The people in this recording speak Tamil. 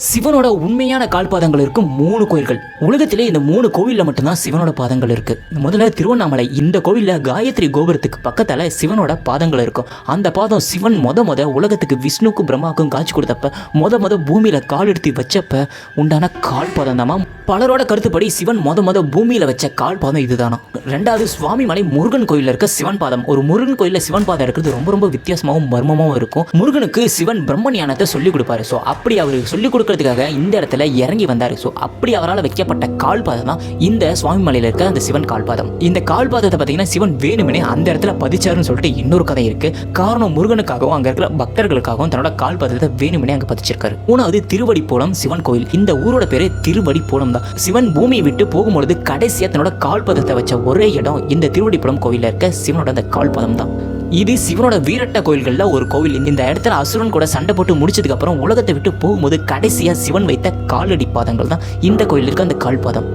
சிவனோட உண்மையான கால்பாதங்கள் இருக்கும் 3 கோயில்கள். உலகத்திலே இந்த 3 கோவிலில் மட்டும்தான் சிவனோட பாதங்கள் இருக்கு. முதல்ல திருவண்ணாமலை, இந்த கோவிலில் காயத்ரி கோபுரத்துக்கு பக்கத்தில் சிவனோட பாதங்கள் இருக்கும். அந்த பாதம் சிவன் முத உலகத்துக்கு விஷ்ணுக்கும் பிரம்மாவுக்கும் காட்சி கொடுத்தப்ப முத பூமியில் கால் எடுத்து வச்சப்ப உண்டான கால்பாதம் தாமா. பலரோட கருத்துப்படி சிவன் முத பூமியில் வச்ச கால்பாதம் இதுதானா. ரெண்டாவது சுவாமிமலை முருகன் கோயிலில் இருக்க சிவன் பாதம். ஒரு முருகன் கோயிலில் சிவன் பாதம் இருக்கிறது ரொம்ப வித்தியாசமாகவும் மர்மமாகவும் இருக்கும். முருகனுக்கு சிவன் பிரம்ம ஞானத்தை சொல்லிக் கொடுப்பாரு. ஸோ அப்படி அவர் சொல்லிக் கொடுக்கறதுக்காக இந்த இடத்துல இறங்கி வந்தாரு. ஸோ அப்படி அவரால் வைக்கப்பட்ட கால்பாதம் தான் இந்த சுவாமிமலையில் இருக்க அந்த சிவன் கால்பாதம். இந்த கால்பாதத்தை பார்த்தீங்கன்னா சிவன் வேணுமெனே அந்த இடத்துல பதிச்சாருன்னு சொல்லிட்டு இன்னொரு கதை இருக்கு. காரணம் முருகனுக்காகவும் அங்கே இருக்கிற பக்தர்களுக்காகவும் தன்னோட கால்பாதத்தை வேணுமெனே அங்கே பதிச்சிருக்காரு. மூணாவது திருவடிப்போலம் சிவன் கோயில். இந்த ஊரோட பேரு திருவடிப்போலம் தான். சிவன் பூமியை விட்டு போகும்பொழுது கடைசியா தன்னோட கால்பாதத்தை வச்ச ஒரே இடம் இந்த திருவடிப்புறம் கோயில இருக்க சிவனோட அந்த கால்பாதம் தான். இது சிவனோட வீரட்ட கோயில்கள்ல ஒரு கோவில். இந்த இடத்துல அசுரன் கூட சண்டை போட்டு முடிச்சதுக்கு அப்புறம் உலகத்தை விட்டு போகும்போது கடைசியா சிவன் வைத்த காலடி பாதங்கள் தான் இந்த கோயில் இருக்க அந்த கால்பாதம்.